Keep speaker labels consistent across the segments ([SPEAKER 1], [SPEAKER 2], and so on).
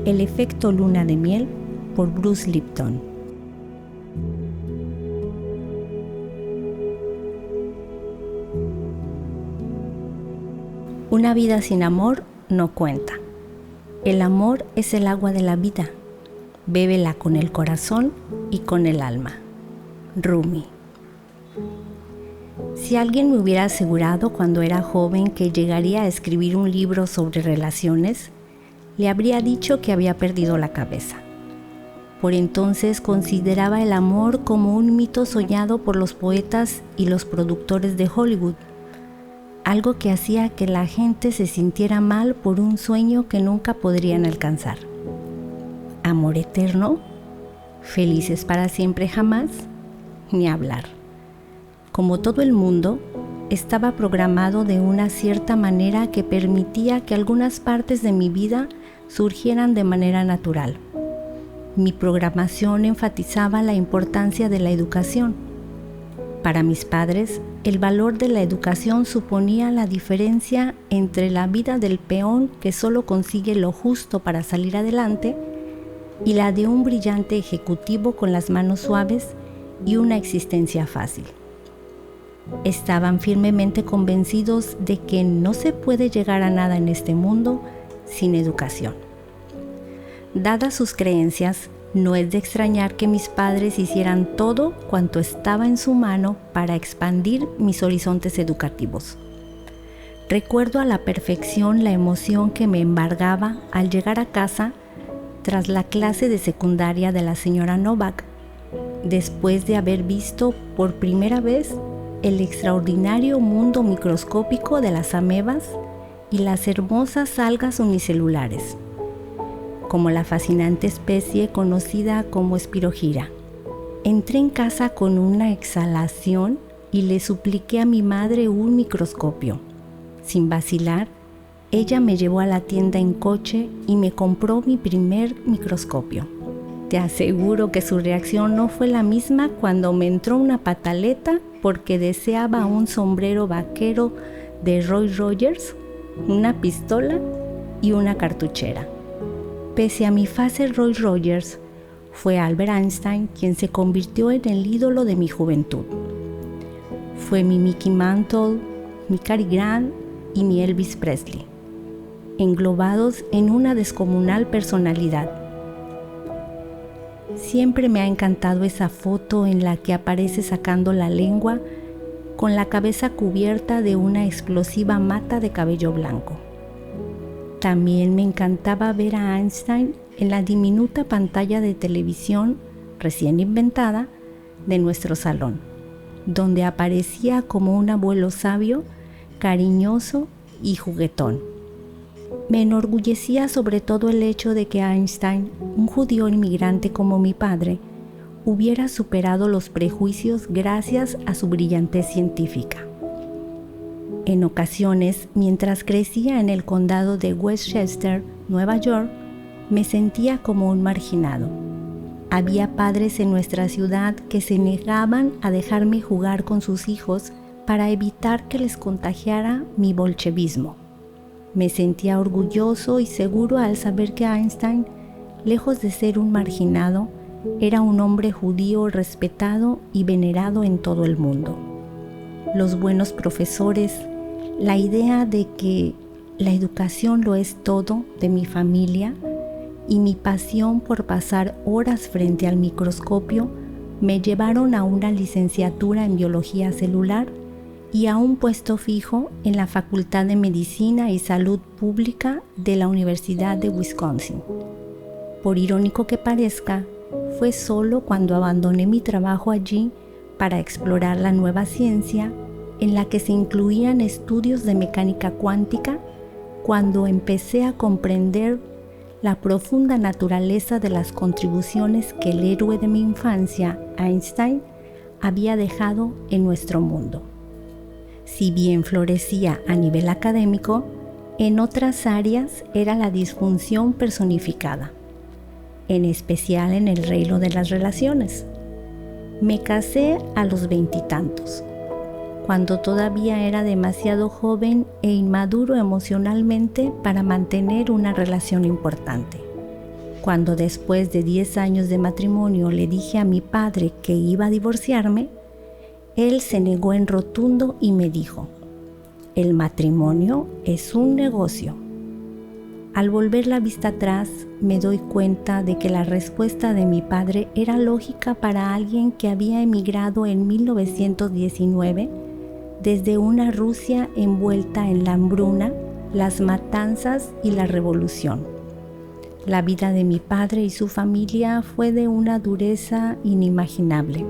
[SPEAKER 1] El efecto luna de miel por Bruce Lipton. Una vida sin amor no cuenta. El amor es el agua de la vida. Bébela con el corazón y con el alma. Rumi. Si alguien me hubiera asegurado cuando era joven que llegaría a escribir un libro sobre relaciones, le habría dicho que había perdido la cabeza. Por entonces consideraba el amor como un mito soñado por los poetas y los productores de Hollywood, algo que hacía que la gente se sintiera mal por un sueño que nunca podrían alcanzar. ¿Amor eterno? ¿Felices para siempre jamás? Ni hablar. Como todo el mundo, estaba programado de una cierta manera que permitía que algunas partes de mi vida surgieran de manera natural. Mi programación enfatizaba la importancia de la educación. Para mis padres, el valor de la educación suponía la diferencia entre la vida del peón que solo consigue lo justo para salir adelante y la de un brillante ejecutivo con las manos suaves y una existencia fácil. Estaban firmemente convencidos de que no se puede llegar a nada en este mundo sin educación. Dadas sus creencias, no es de extrañar que mis padres hicieran todo cuanto estaba en su mano para expandir mis horizontes educativos. Recuerdo a la perfección la emoción que me embargaba al llegar a casa tras la clase de secundaria de la señora Novak, después de haber visto por primera vez el extraordinario mundo microscópico de las amebas y las hermosas algas unicelulares, como la fascinante especie conocida como Spirogyra. Entré en casa con una exhalación y le supliqué a mi madre un microscopio. Sin vacilar, ella me llevó a la tienda en coche y me compró mi primer microscopio. Te aseguro que su reacción no fue la misma cuando me entró una pataleta porque deseaba un sombrero vaquero de Roy Rogers, una pistola y una cartuchera. Pese a mi fase Roy Rogers, fue Albert Einstein quien se convirtió en el ídolo de mi juventud. Fue mi Mickey Mantle, mi Cary Grant y mi Elvis Presley, englobados en una descomunal personalidad. Siempre me ha encantado esa foto en la que aparece sacando la lengua con la cabeza cubierta de una explosiva mata de cabello blanco. También me encantaba ver a Einstein en la diminuta pantalla de televisión recién inventada de nuestro salón, donde aparecía como un abuelo sabio, cariñoso y juguetón. Me enorgullecía sobre todo el hecho de que Einstein, un judío inmigrante como mi padre, hubiera superado los prejuicios gracias a su brillantez científica. En ocasiones, mientras crecía en el condado de Westchester, Nueva York, me sentía como un marginado. Había padres en nuestra ciudad que se negaban a dejarme jugar con sus hijos para evitar que les contagiara mi bolchevismo. Me sentía orgulloso y seguro al saber que Einstein, lejos de ser un marginado, era un hombre judío respetado y venerado en todo el mundo. Los buenos profesores, la idea de que la educación lo es todo de mi familia y mi pasión por pasar horas frente al microscopio me llevaron a una licenciatura en biología celular y a un puesto fijo en la Facultad de Medicina y Salud Pública de la Universidad de Wisconsin. Por irónico que parezca, fue solo cuando abandoné mi trabajo allí para explorar la nueva ciencia en la que se incluían estudios de mecánica cuántica cuando empecé a comprender la profunda naturaleza de las contribuciones que el héroe de mi infancia, Einstein, había dejado en nuestro mundo. Si bien florecía a nivel académico, en otras áreas era la disfunción personificada, en especial en el reino de las relaciones. Me casé a los 20 y tantos, cuando todavía era demasiado joven e inmaduro emocionalmente para mantener una relación importante. Cuando después de 10 años de matrimonio le dije a mi padre que iba a divorciarme, él se negó en rotundo y me dijo: el matrimonio es un negocio. Al volver la vista atrás, me doy cuenta de que la respuesta de mi padre era lógica para alguien que había emigrado en 1919 desde una Rusia envuelta en la hambruna, las matanzas y la revolución. La vida de mi padre y su familia fue de una dureza inimaginable.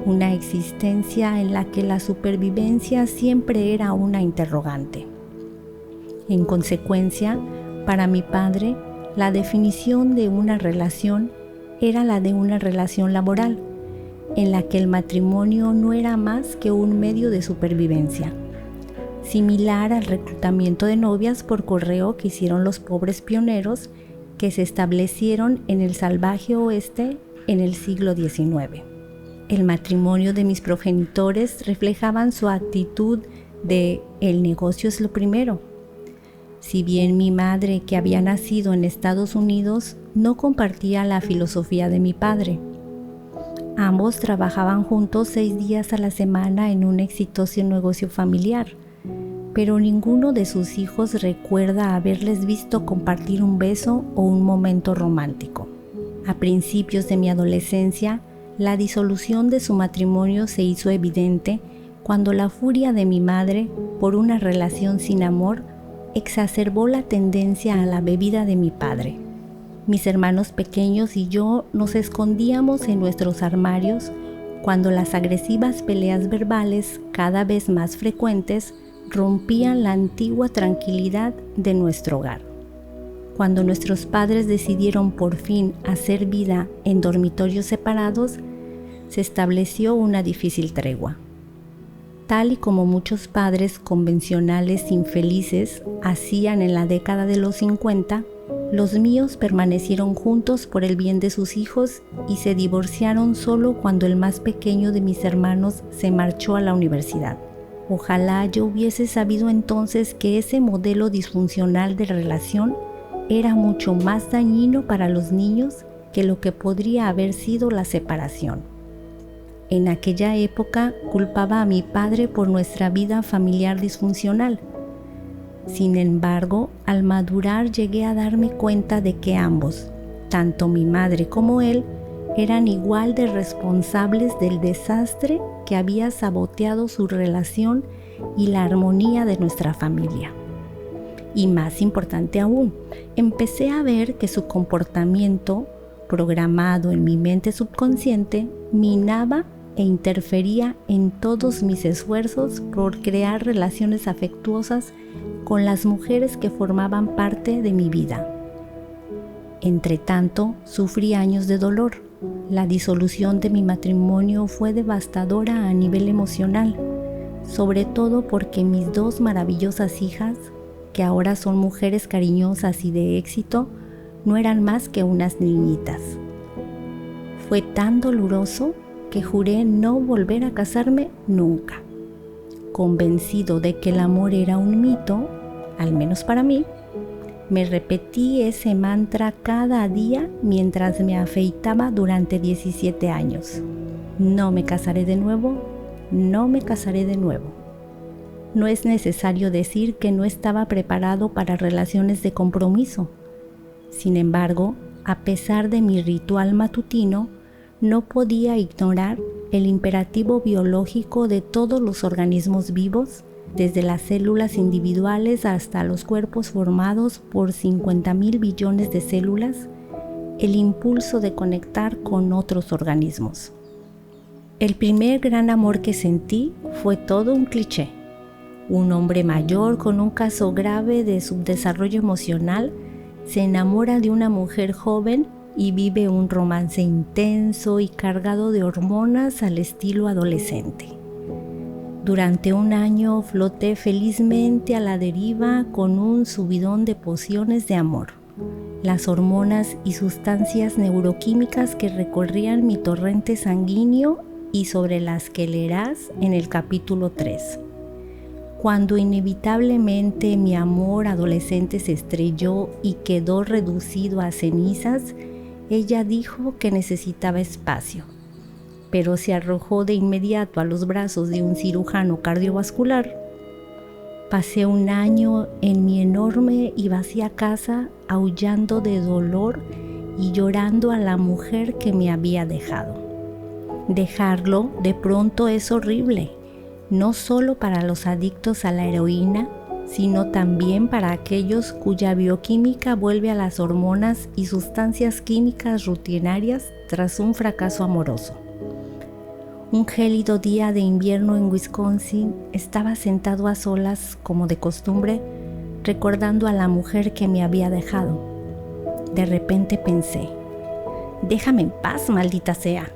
[SPEAKER 1] Una existencia en la que la supervivencia siempre era una interrogante. En consecuencia, para mi padre, la definición de una relación era la de una relación laboral, en la que el matrimonio no era más que un medio de supervivencia, similar al reclutamiento de novias por correo que hicieron los pobres pioneros que se establecieron en el salvaje oeste en el siglo XIX. El matrimonio de mis progenitores reflejaban su actitud de "el negocio es lo primero". Si bien mi madre, que había nacido en Estados Unidos, no compartía la filosofía de mi padre. Ambos trabajaban juntos 6 días a la semana en un exitoso negocio familiar, pero ninguno de sus hijos recuerda haberles visto compartir un beso o un momento romántico. A principios de mi adolescencia, la disolución de su matrimonio se hizo evidente cuando la furia de mi madre por una relación sin amor exacerbó la tendencia a la bebida de mi padre. Mis hermanos pequeños y yo nos escondíamos en nuestros armarios cuando las agresivas peleas verbales, cada vez más frecuentes, rompían la antigua tranquilidad de nuestro hogar. Cuando nuestros padres decidieron por fin hacer vida en dormitorios separados, se estableció una difícil tregua. Tal y como muchos padres convencionales infelices hacían en la década de los 50, los míos permanecieron juntos por el bien de sus hijos y se divorciaron solo cuando el más pequeño de mis hermanos se marchó a la universidad. Ojalá yo hubiese sabido entonces que ese modelo disfuncional de relación era mucho más dañino para los niños que lo que podría haber sido la separación. En aquella época culpaba a mi padre por nuestra vida familiar disfuncional. Sin embargo, al madurar llegué a darme cuenta de que ambos, tanto mi madre como él, eran igual de responsables del desastre que había saboteado su relación y la armonía de nuestra familia. Y más importante aún, empecé a ver que su comportamiento, programado en mi mente subconsciente, minaba e interfería en todos mis esfuerzos por crear relaciones afectuosas con las mujeres que formaban parte de mi vida. Entretanto, sufrí años de dolor. La disolución de mi matrimonio fue devastadora a nivel emocional, sobre todo porque mis 2 maravillosas hijas, que ahora son mujeres cariñosas y de éxito, no eran más que unas niñitas. Fue tan doloroso que juré no volver a casarme nunca. Convencido de que el amor era un mito, al menos para mí, me repetí ese mantra cada día mientras me afeitaba durante 17 años. No me casaré de nuevo, no me casaré de nuevo. No es necesario decir que no estaba preparado para relaciones de compromiso. Sin embargo, a pesar de mi ritual matutino, no podía ignorar el imperativo biológico de todos los organismos vivos, desde las células individuales hasta los cuerpos formados por 50,000 billones de células, el impulso de conectar con otros organismos. El primer gran amor que sentí fue todo un cliché. Un hombre mayor con un caso grave de subdesarrollo emocional se enamora de una mujer joven y vive un romance intenso y cargado de hormonas al estilo adolescente. Durante un año floté felizmente a la deriva con un subidón de pociones de amor, las hormonas y sustancias neuroquímicas que recorrían mi torrente sanguíneo y sobre las que leerás en el capítulo 3. Cuando inevitablemente mi amor adolescente se estrelló y quedó reducido a cenizas, ella dijo que necesitaba espacio, pero se arrojó de inmediato a los brazos de un cirujano cardiovascular. Pasé un año en mi enorme y vacía casa aullando de dolor y llorando a la mujer que me había dejado. Dejarlo de pronto es horrible, no solo para los adictos a la heroína, sino también para aquellos cuya bioquímica vuelve a las hormonas y sustancias químicas rutinarias tras un fracaso amoroso. Un gélido día de invierno en Wisconsin, estaba sentado a solas, como de costumbre, recordando a la mujer que me había dejado. De repente pensé, «Déjame en paz, maldita sea».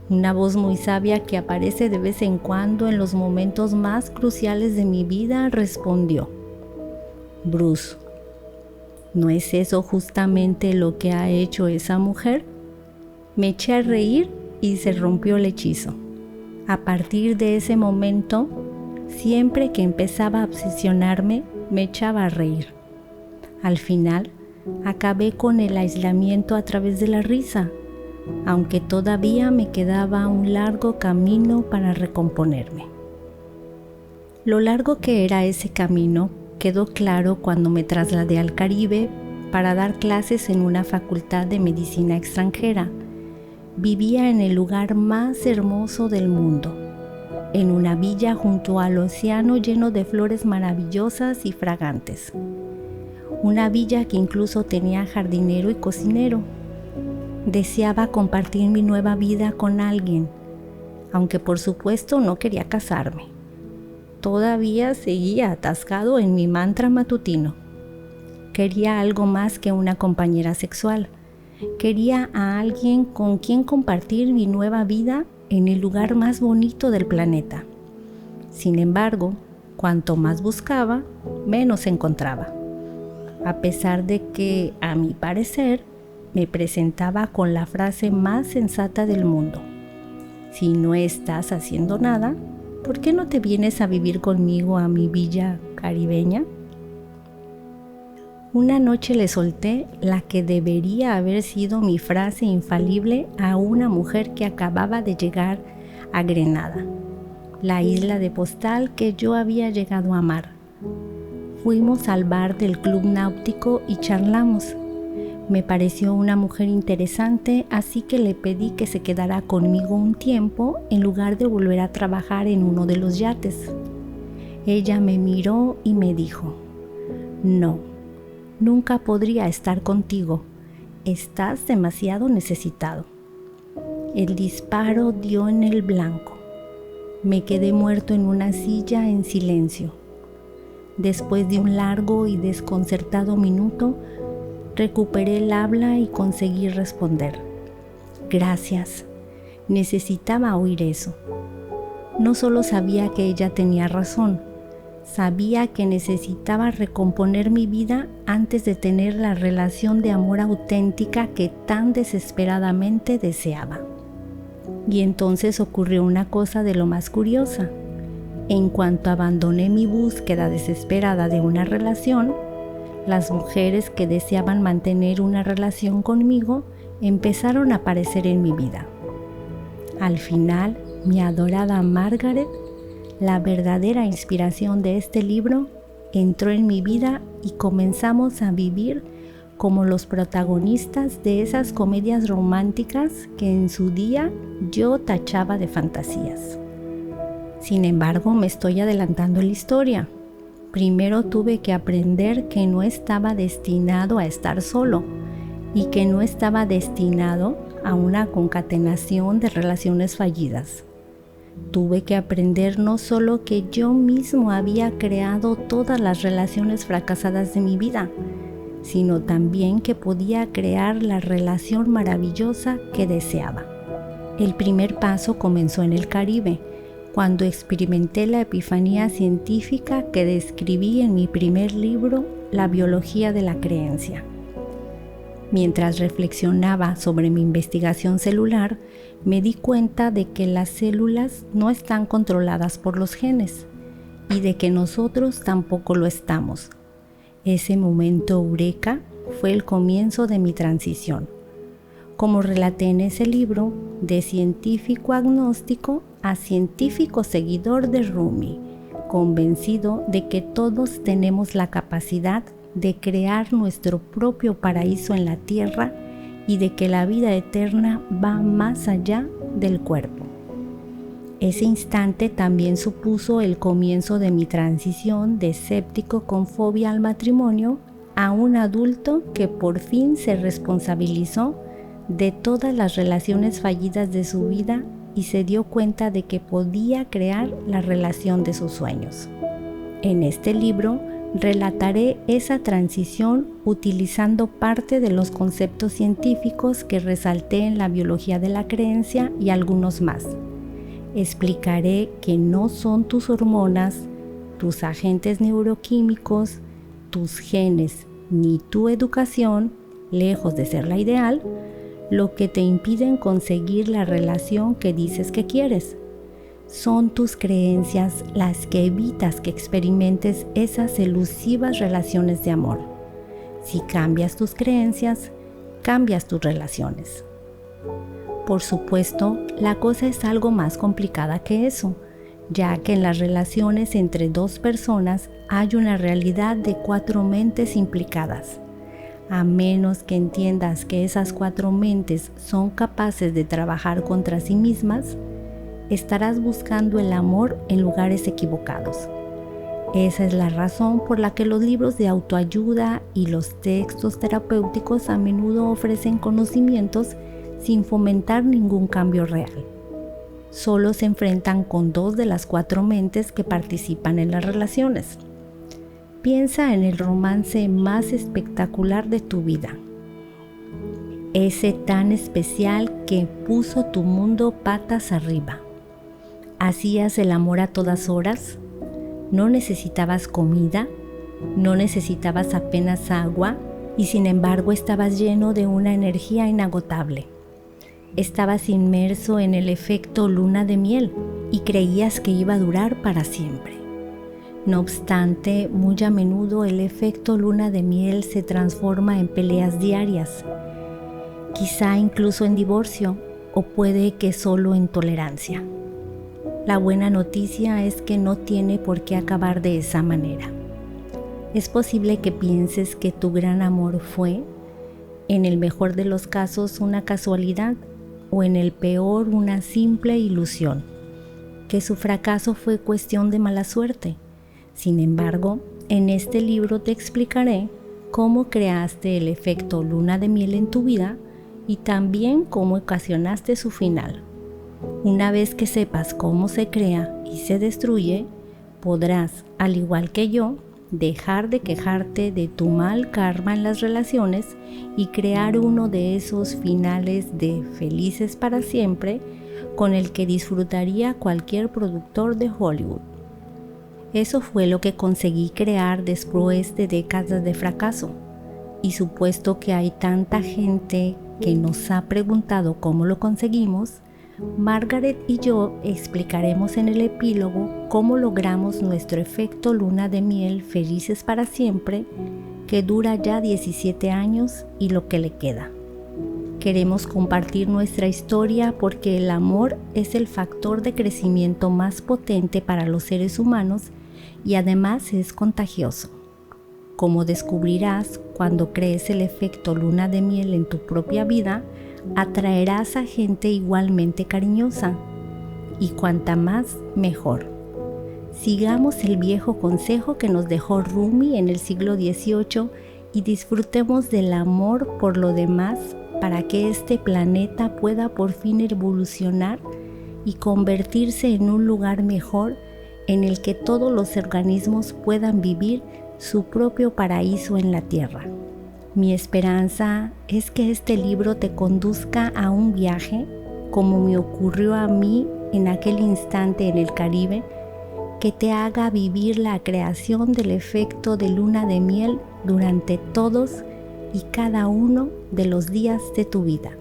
[SPEAKER 1] Una voz muy sabia que aparece de vez en cuando en los momentos más cruciales de mi vida respondió, «Bruce, ¿no es eso justamente lo que ha hecho esa mujer?». Me eché a reír y se rompió el hechizo. A partir de ese momento, siempre que empezaba a obsesionarme, me echaba a reír. Al final, acabé con el aislamiento a través de la risa, aunque todavía me quedaba un largo camino para recomponerme. Lo largo que era ese camino quedó claro cuando me trasladé al Caribe para dar clases en una facultad de medicina extranjera. Vivía en el lugar más hermoso del mundo, en una villa junto al océano lleno de flores maravillosas y fragantes. Una villa que incluso tenía jardinero y cocinero. Deseaba compartir mi nueva vida con alguien, aunque por supuesto no quería casarme. Todavía seguía atascado en mi mantra matutino. Quería algo más que una compañera sexual. Quería a alguien con quien compartir mi nueva vida en el lugar más bonito del planeta. Sin embargo, cuanto más buscaba, menos encontraba. A pesar de que, a mi parecer, me presentaba con la frase más sensata del mundo. Si no estás haciendo nada, ¿por qué no te vienes a vivir conmigo a mi villa caribeña? Una noche le solté la que debería haber sido mi frase infalible a una mujer que acababa de llegar a Grenada, la isla de postal que yo había llegado a amar. Fuimos al bar del club náutico y charlamos. Me pareció una mujer interesante, así que le pedí que se quedara conmigo un tiempo en lugar de volver a trabajar en uno de los yates. Ella me miró y me dijo, «No, nunca podría estar contigo. Estás demasiado necesitado». El disparo dio en el blanco. Me quedé muerto en una silla en silencio. Después de un largo y desconcertado minuto, recuperé el habla y conseguí responder. «Gracias. Necesitaba oír eso». No solo sabía que ella tenía razón, sabía que necesitaba recomponer mi vida antes de tener la relación de amor auténtica que tan desesperadamente deseaba. Y entonces ocurrió una cosa de lo más curiosa. En cuanto abandoné mi búsqueda desesperada de una relación, las mujeres que deseaban mantener una relación conmigo empezaron a aparecer en mi vida. Al final, mi adorada Margaret, la verdadera inspiración de este libro, entró en mi vida y comenzamos a vivir como los protagonistas de esas comedias románticas que en su día yo tachaba de fantasías. Sin embargo, me estoy adelantando en la historia. Primero tuve que aprender que no estaba destinado a estar solo y que no estaba destinado a una concatenación de relaciones fallidas. Tuve que aprender no solo que yo mismo había creado todas las relaciones fracasadas de mi vida, sino también que podía crear la relación maravillosa que deseaba. El primer paso comenzó en el Caribe, cuando experimenté la epifanía científica que describí en mi primer libro, La biología de la creencia. Mientras reflexionaba sobre mi investigación celular, me di cuenta de que las células no están controladas por los genes. y de que nosotros tampoco lo estamos. Ese momento eureka fue el comienzo de mi transición. Como relaté en ese libro, de científico agnóstico a científico seguidor de Rumi, convencido de que todos tenemos la capacidad de crear nuestro propio paraíso en la tierra y de que la vida eterna va más allá del cuerpo. Ese instante también supuso el comienzo de mi transición de escéptico con fobia al matrimonio a un adulto que por fin se responsabilizó de todas las relaciones fallidas de su vida y se dio cuenta de que podía crear la relación de sus sueños. En este libro relataré esa transición utilizando parte de los conceptos científicos que resalté en la biología de la creencia y algunos más. Explicaré que no son tus hormonas, tus agentes neuroquímicos, tus genes ni tu educación, lejos de ser la ideal, lo que te impiden conseguir la relación que dices que quieres. Son tus creencias las que evitas que experimentes esas elusivas relaciones de amor. Si cambias tus creencias, cambias tus relaciones. Por supuesto, la cosa es algo más complicada que eso, ya que en las relaciones entre dos personas hay una realidad de 4 mentes implicadas. A menos que entiendas que esas 4 mentes son capaces de trabajar contra sí mismas, estarás buscando el amor en lugares equivocados. Esa es la razón por la que los libros de autoayuda y los textos terapéuticos a menudo ofrecen conocimientos sin fomentar ningún cambio real. Solo se enfrentan con 2 de las 4 mentes que participan en las relaciones. Piensa en el romance más espectacular de tu vida. Ese tan especial que puso tu mundo patas arriba. ¿Hacías el amor a todas horas? ¿No necesitabas comida? ¿No necesitabas apenas agua? Y sin embargo estabas lleno de una energía inagotable. Estabas inmerso en el efecto luna de miel y creías que iba a durar para siempre. No obstante, muy a menudo el efecto luna de miel se transforma en peleas diarias, quizá incluso en divorcio, o puede que solo en tolerancia. La buena noticia es que no tiene por qué acabar de esa manera. Es posible que pienses que tu gran amor fue, en el mejor de los casos, una casualidad, o en el peor, una simple ilusión, que su fracaso fue cuestión de mala suerte. Sin embargo, en este libro te explicaré cómo creaste el efecto luna de miel en tu vida y también cómo ocasionaste su final. Una vez que sepas cómo se crea y se destruye, podrás, al igual que yo, dejar de quejarte de tu mal karma en las relaciones y crear uno de esos finales de felices para siempre con el que disfrutaría cualquier productor de Hollywood. Eso fue lo que conseguí crear después de décadas de fracaso. Y supuesto que hay tanta gente que nos ha preguntado cómo lo conseguimos, Margaret y yo explicaremos en el epílogo cómo logramos nuestro efecto luna de miel felices para siempre, que dura ya 17 años y lo que le queda. Queremos compartir nuestra historia porque el amor es el factor de crecimiento más potente para los seres humanos y además es contagioso. Como descubrirás cuando crees el efecto luna de miel en tu propia vida, atraerás a gente igualmente cariñosa, y cuanta más, mejor. Sigamos el viejo consejo que nos dejó Rumi en el siglo XVIII y disfrutemos del amor por lo demás para que este planeta pueda por fin evolucionar y convertirse en un lugar mejor en el que todos los organismos puedan vivir su propio paraíso en la Tierra. Mi esperanza es que este libro te conduzca a un viaje, como me ocurrió a mí en aquel instante en el Caribe, que te haga vivir la creación del efecto de luna de miel durante todos y cada uno de los días de tu vida.